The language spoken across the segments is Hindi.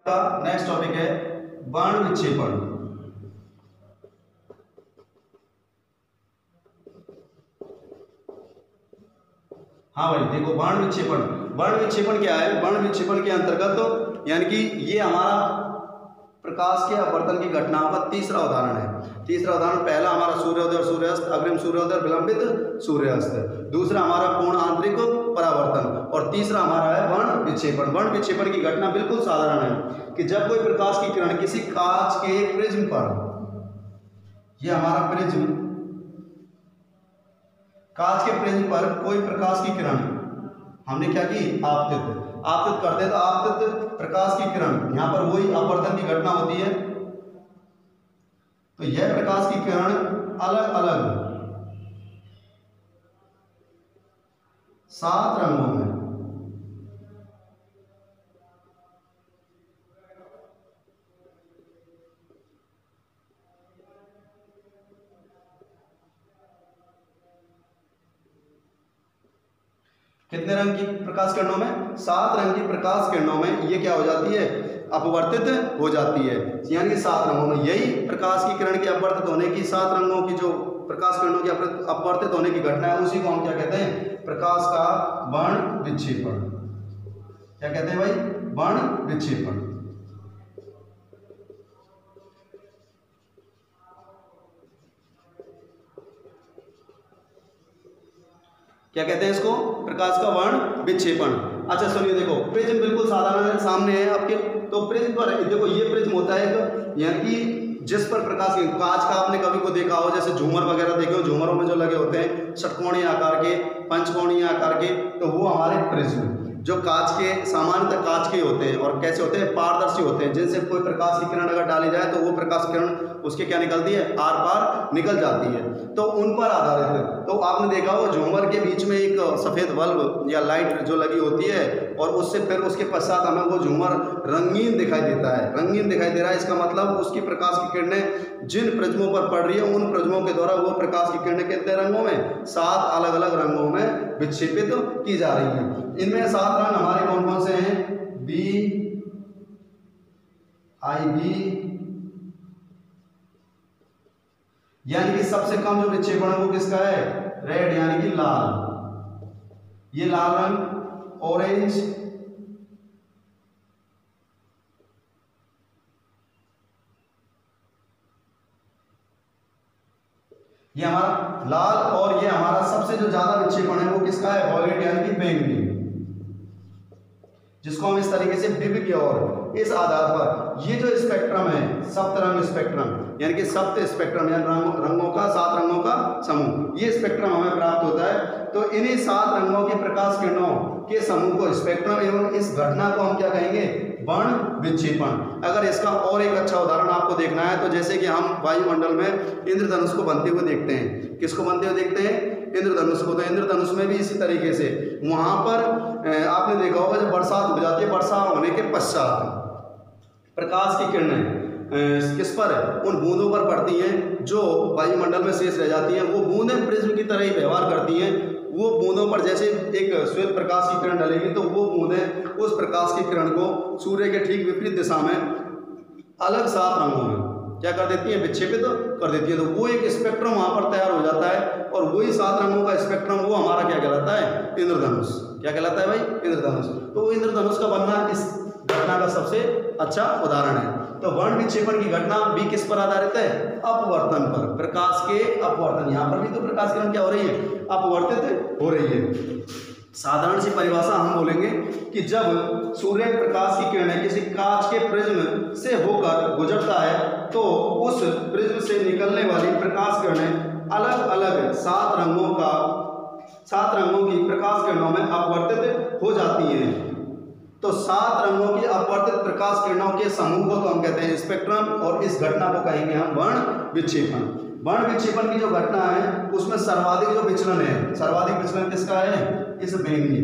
का नेक्स्ट टॉपिक है वर्ण विक्षेपण। हाँ भाई देखो, वर्ण विक्षेपण, वर्ण विक्षेपण क्या है? वर्ण विक्षेपण के अंतर्गत तो यानी कि ये हमारा प्रकाश के अपवर्तन की घटनाओं का तीसरा उदाहरण है। तीसरा उदाहरण, पहला हमारा सूर्योदय और सूर्यास्त, अग्रिम सूर्योदय विलंबित सूर्यास्त। दूसरा हमारा पूर्ण आंतरिक परावर्तन और तीसरा हमारा है वर्ण विक्षेपण। वर्ण विक्षेपण की घटना बिल्कुल साधारण है कि जब कोई प्रकाश की किरण किसी कांच के प्रिज्म पर, यह हमारा प्रिज्म, कांच के प्रिज्म पर कोई प्रकाश की किरण हमने क्या की? आपतित करते, तो आपतित प्रकाश की किरण, यहां पर वही अपवर्तन की घटना होती है। तो यह प्रकाश की किरण अलग अलग 7 रंगों में, कितने रंग की प्रकाश किरणों में? 7 रंग की प्रकाश किरणों में ये क्या हो जाती है? अपवर्तित हो जाती है, यानी कि 7 रंगों में। यही प्रकाश की किरण के अपवर्तित होने की, 7 रंगों की जो प्रकाश किरणों की अपवर्तित होने की घटना है, उसी को हम क्या कहते हैं? प्रकाश का वर्ण विक्षेपण। क्या कहते हैं भाई? वर्ण विक्षेपण। क्या कहते हैं इसको? प्रकाश का वर्ण विक्षेपण। अच्छा सुनिए, देखो प्रिज्म बिल्कुल साधारण है, सामने है आपके। तो प्रिज्म पर देखो, ये प्रिज्म होता है एक, यानी कि जिस पर प्रकाश की, कांच का आपने कभी को देखा हो, जैसे झूमर वगैरह देखे हो, झूमरों में जो लगे होते हैं षटकोणीय आकार के, पंचकोणीय आकार के, तो वो हमारे प्रिज्म जो कांच के, सामान्यतः कांच के होते हैं और कैसे होते हैं? पारदर्शी होते हैं, जिनसे कोई प्रकाश की किरण अगर डाली जाए तो वो प्रकाश किरण उसके क्या निकलती है? आर पार निकल जाती है। तो उन पर आधारित है। तो आपने देखा हो झूमर के बीच में एक सफेद बल्ब या लाइट जो लगी होती है, और उससे फिर उसके पश्चात हमें वो झूमर रंगीन दिखाई देता है। रंगीन दिखाई दे रहा है, इसका मतलब उसकी प्रकाश की किरणें जिन प्रिज्मों पर पड़ रही है, उन प्रिज्मों के द्वारा वो प्रकाश की किरणें कितने रंगों में? 7 अलग अलग रंगों में विक्षेपित की जा रही है। इनमें 7 रंग हमारे कौन कौन से हैं? बी, IB, यानी कि सबसे कम जो विक्षेपण है वो किसका है? रेड, यानी कि लाल। ये लाल रंग, ऑरेंज, ये हमारा लाल, और ये हमारा सबसे जो ज्यादा विक्षेपण है वो किसका है? वॉयलेट, यानी कि बैंगनी, जिसको हम इस तरीके से विभिन्न की ओर, इस आधार पर ये जो स्पेक्ट्रम है, सप्तरंग स्पेक्ट्रम, यानी कि सप्त स्पेक्ट्रम, यानी रंगों का, 7 रंगों का समूह, ये स्पेक्ट्रम हमें प्राप्त होता है। तो इन्हीं 7 रंगों की प्रकाश किरणों के समूह को, स्पेक्ट्रम, एवं इस घटना को हम क्या कहेंगे? वर्ण विक्षेपण। अगर इसका और एक अच्छा उदाहरण आपको देखना है, तो जैसे कि हम वायुमंडल में इंद्रधनुष को बनते हुए देखते हैं। किसको बनते हुए देखते हैं? इंद्रधनुष को। तो इंद्रधनुष में भी इसी तरीके से वहां पर आपने देखा होगा, जब बरसात हो जाती है, वर्षा होने के पश्चात प्रकाश की किरणें किस पर? उन बूंदों पर पड़ती हैं जो वायुमंडल में शेष रह जाती हैं। वो बूंदें प्रिज्म की तरह ही व्यवहार करती हैं। वो बूंदों पर जैसे एक श्वेत प्रकाश की किरण डलेगी, तो वो बूंदें उस प्रकाश की किरण को सूर्य के ठीक विपरीत दिशा में अलग 7 रंगों में क्या कर देती है? विक्षेपित कर देती है। तो वो एक स्पेक्ट्रम वहां पर तैयार हो जाता है, और वही 7 रंगों का स्पेक्ट्रम वो हमारा क्या कहलाता है? इंद्रधनुष। क्या कहलाता है भाई? इंद्रधनुष। तो वो इंद्रधनुष का बनना इस घटना का सबसे अच्छा उदाहरण है। तो वर्ण विक्षेपण की घटना भी किस पर आधारित है? अपवर्तन पर, प्रकाश के अपवर्तन। यहाँ पर भी तो प्रकाश किरण क्या हो रही है? अपवर्तित हो रही है। साधारण सी परिभाषा हम बोलेंगे कि जब सूर्य प्रकाश की किरणें किसी कांच के प्रिज्म से होकर गुजरता है, तो उस प्रिज्म से निकलने वाली प्रकाश किरणें अलग अलग 7 रंगों की प्रकाश किरणों में अपवर्तित हो जाती हैं। तो 7 रंगों की अपवर्तित प्रकाश किरणों के समूह को तो हम कहते हैं स्पेक्ट्रम, और इस घटना को कहेंगे हम वर्ण विक्षेपण। वर्ण विक्षेपण की जो घटना है उसमें सर्वाधिक जो विचलन है, सर्वाधिक विचलन किसका है? इस बैंगनी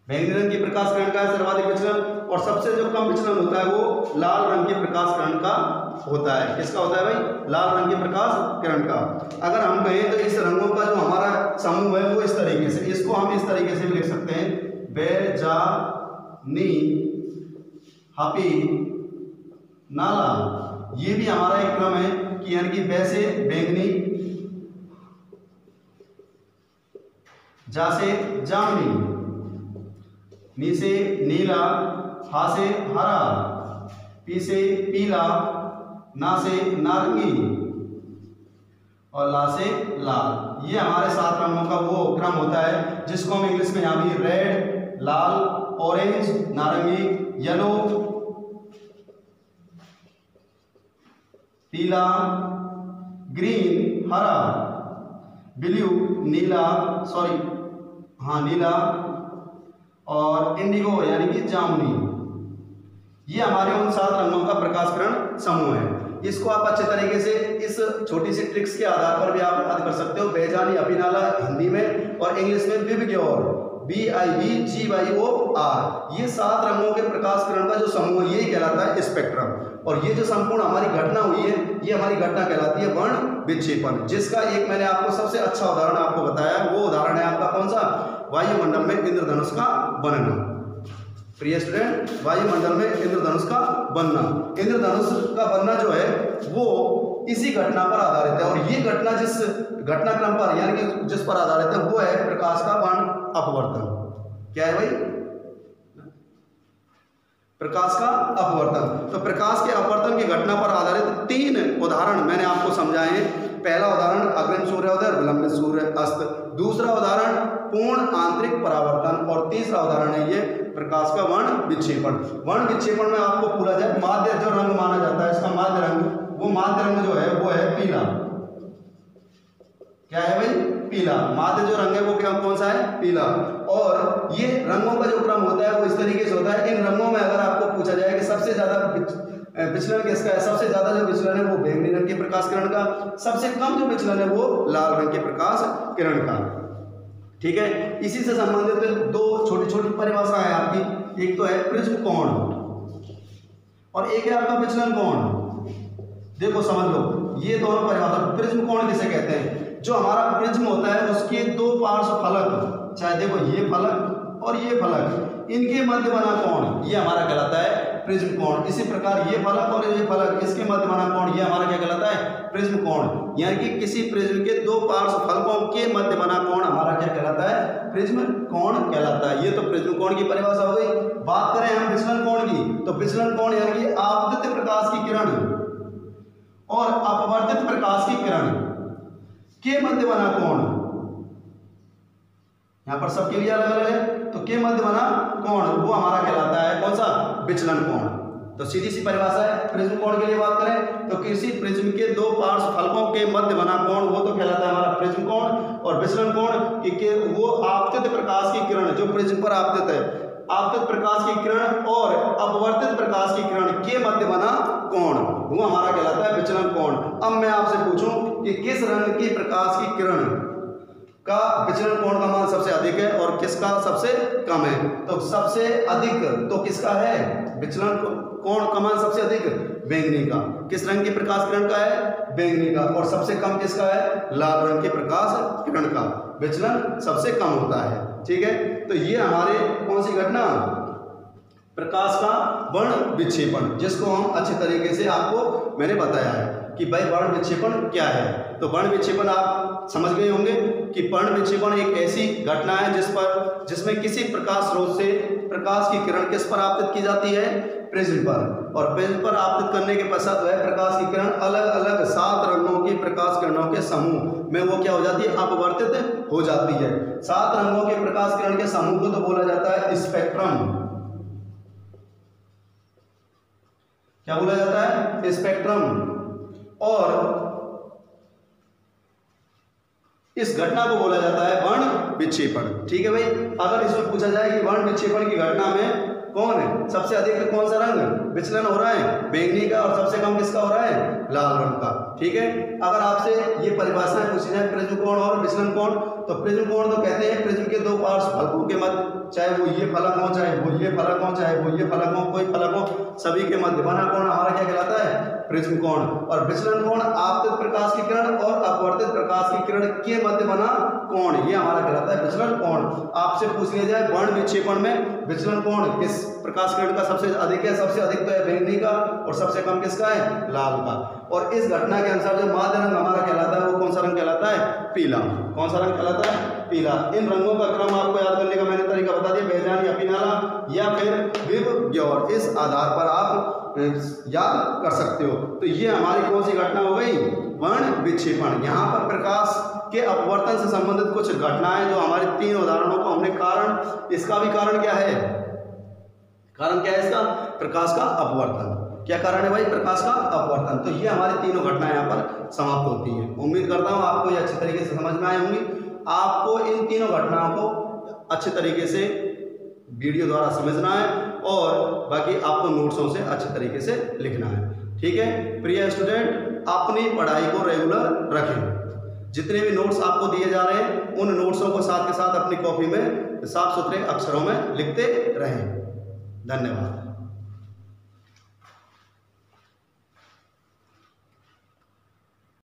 रंग की प्रकाश किरण का है सर्वाधिक विचलन, और सबसे जो कम विचलन होता है वो लाल रंग की प्रकाश किरण का होता है। किसका होता है भाई? लाल रंग की प्रकाश किरण का। अगर हम कहें तो इस रंगों का जो हमारा समूह है वो इस तरीके से, इसको हम इस तरीके से भी लिख सकते हैं, बेजानी हपी नाला, ये भी हमारा एक क्रम है कि यानी कि ब से बैंगनी, जा से जामुनी, नी से नीला, हा से हरा, पी से पीला, ना से नारंगी और ला से लाल। ये हमारे 7 रंगों का वो क्रम होता है जिसको हम इंग्लिश में यहाँ भी रेड, लाल, ऑरेंज, नारंगी, येलो, पीला, ग्रीन, हरा, ब्लू, नीला, नीला और इंडिगो यानी कि जामुनी। ये हमारे उन 7 रंगों का प्रकाशकरण समूह है। इसको आप अच्छे तरीके से इस छोटी सी ट्रिक्स के आधार पर भी आप याद कर सकते हो। बेजानी अभिनाला हिंदी में और इंग्लिश में विबग्योर, BIBGYOR। ये 7 रंगों के प्रकाशकरण का जो समूह है यही कहलाता है स्पेक्ट्रम। और ये जो संपूर्ण हमारी घटना हुई है ये हमारी घटना कहलाती है वर्ण विक्षेपण, जिसका एक मैंने आपको सबसे अच्छा उदाहरण आपको बताया। वो उदाहरण है आपका कौन सा? वायुमंडल में इंद्रधनुष का बनना। प्रिय स्टूडेंट, वायुमंडल में इंद्रधनुष का बनना, इंद्रधनुष का बनना जो है वो इसी घटना पर आधारित है। और ये घटना जिस घटनाक्रम पर यानी कि जिस पर आधारित है वो है प्रकाश का वर्ण अपवर्तन। क्या है भाई? प्रकाश का अपवर्तन। तो प्रकाश के अपवर्तन की घटना पर आधारित 3 उदाहरण मैंने आपको समझाए हैं। पहला उदाहरण अग्रिम सूर्योदय और विलंबित सूर्य अस्त, दूसरा उदाहरण पूर्ण आंतरिक परावर्तन और तीसरा उदाहरण है ये प्रकाश का वर्ण विक्षेपण। वर्ण विक्षेपण में आपको पूरा जाए माध्य जो रंग माना जाता है, इसका माध्य रंग, वो माध्य रंग जो है वो है पीला। क्या है भाई? पीला। माध्य जो रंग है वो क्या कौन सा है? पीला। और ये रंगों का जो क्रम होता है वो इस तरीके से होता है। इन रंगों में अगर आपको पूछा जाए कि सबसे ज्यादा विचलन किसका है, सबसे ज्यादा जो विचलन है वो बैंगनी रंग के प्रकाश किरण का, सबसे कम जो विचलन है वो लाल रंग के प्रकाश किरण का। ठीक है। इसी से संबंधित 2 छोटी छोटी परिभाषाएं हैं आपकी। एक तो है प्रिज्म कोण और एक है आपका विचलन कोण। देखो समझ लो, ये दोनों परिभाषा। प्रिज्म कोण किसे कहते हैं? जो हमारा प्रिज्म होता है उसके 2 पार्श्व फलक, चाहे देखो ये फलक और ये फलक, इनके मध्य बना कोण ये हमारा कहलाता है प्रिज्म कोण। इसी प्रकार ये फलक और ये फलक, इसके मध्य बना कोण ये हमारा क्या कहलाता है? प्रिज्म कोण। यानी कि किसी प्रिज्म के 2 पार्श्व फलकों के मध्य बना कोण हमारा क्या कहलाता है? प्रिज्म कोण कहलाता है। ये तो प्रिज्म कोण की परिभाषा हो गई। बात करें हम विचलन कोण की, तो विचलन कोण यानी कि आपतित प्रकाश की किरण और अपवर्तित प्रकाश की किरण के मध्य बना कोण, यहां पर सबके लिए अलग अलग है, तो के मध्य बना कोण वो हमारा कहलाता है कौन सा? विचलन कोण। तो सीधी सी परिभाषा है। प्रिज्म कोण के लिए बात करें तो किसी प्रिज्म के 2 पार्श्व फलकों के मध्य बना कोण वो तो कहलाता है हमारा प्रिज्म कोण। और विचलन कोण कि वो आपतित प्रकाश की किरण जो प्रिज्म पर आपतित है, आपतित प्रकाश की किरण और अपवर्तित प्रकाश की किरण के मध्य बना कोण वो हमारा कहलाता है विचलन कोण। अब मैं आपसे पूछूं कि किस रंग की प्रकाश की किरण का विचलन कोण का मान सबसे अधिक है और किसका सबसे कम है? तो सबसे अधिक तो किसका है? विचलन कोण का मान सबसे अधिक बैंगनी का। किस रंग की प्रकाश किरण का है? बैंगनी का। और सबसे कम किसका है? लाल रंग के प्रकाश किरण का विचलन सबसे कम होता है। ठीक है। तो ये हमारे कौन सी घटना? प्रकाश का वर्ण विक्षेपण, जिसको हम अच्छे तरीके से आपको मैंने बताया है कि भाई वर्ण विक्षेपण क्या है। तो वर्ण विक्षेपण आप समझ गए होंगे कि वर्ण विक्षेपण एक ऐसी घटना है जिसमें किसी प्रकाश स्रोत से प्रकाश की किरण किस पर आपतित की जाती है? प्रिज्म पर। और प्रिज्म पर आपतित करने के पश्चात वह प्रकाश की किरण अलग अलग 7 रंगों की प्रकाश किरणों के समूह में वो क्या हो जाती है? अपवर्तित हो जाती है। 7 रंगों के प्रकाश किरण के समूह को तो बोला जाता है स्पेक्ट्रम। क्या बोला जाता है? स्पेक्ट्रम। और इस घटना को बोला जाता है वर्ण विक्षेपण। ठीक है भाई। अगर इसमें पूछा जाए कि वर्ण विक्षेपण की घटना में कौन है सबसे अधिक, कौन सा रंग विचलन हो रहा है? बैंगनी का। और सबसे कम किसका हो रहा है? लाल रंग का। ठीक है। अगर आपसे ये परिभाषाएं पूछी जाए प्रिज्म कोण और विचलन कोण, तो प्रिज्म कोण तो कहते हैं प्रिज्म के 2 पार्श्व फलकों के मध्य, चाहे वो ये फलक हो, चाहे वो ये फलक हो, चाहे वो ये फलक हो, कोई फलक हो, सभी के मध्य बना कोण हमारा क्या कहलाता है? प्रिज्म कोण, और विचलन कोण आपतित प्रकाश की किरण और अपवर्तित प्रकाश की किरण के मध्य बना कोण, ये हमारा कहलाता है विचलन कोण। आपसे पूछ लिया जाए वर्ण विक्षेपण में विचलन कोण किस प्रकाश किरण का सबसे अधिक है, सबसे अधिक तो है बैंगनी का और सबसे कम किसका है, लाल का। और इस घटना के अनुसार जो माध्य रंग हमारा कहलाता है वो कौन सा रंग कहलाता है, पीला। कौन सा रंग कहलाता है, पीला। इन रंगों का क्रम आपको याद करने का मैंने तरीका बता दिया, बेजान या पिनाला या फिर विव ग्योर, इस आधार पर आप याद कर सकते हो। तो ये हमारी कौन सी घटना हो गई, वर्ण विक्षेपण। यहाँ पर प्रकाश के अपवर्तन से संबंधित कुछ घटनाएं जो हमारे 3 उदाहरणों को हमने कारण, इसका भी कारण क्या है, कारण क्या है इसका, प्रकाश का अपवर्तन। क्या कारण है भाई, प्रकाश का अपवर्तन। तो ये हमारी तीनों घटनाएं यहाँ पर समाप्त होती हैं। उम्मीद करता हूँ आपको ये अच्छी तरीके से समझ में आई होंगी। आपको इन तीनों घटनाओं को अच्छे तरीके से वीडियो द्वारा समझना है और बाकी आपको नोट्सों से अच्छे तरीके से लिखना है। ठीक है प्रिय स्टूडेंट, अपनी पढ़ाई को रेगुलर रखें। जितने भी नोट्स आपको दिए जा रहे हैं उन नोट्सों को साथ के साथ अपनी कॉपी में साफ सुथरे अक्षरों में लिखते रहें। धन्यवाद।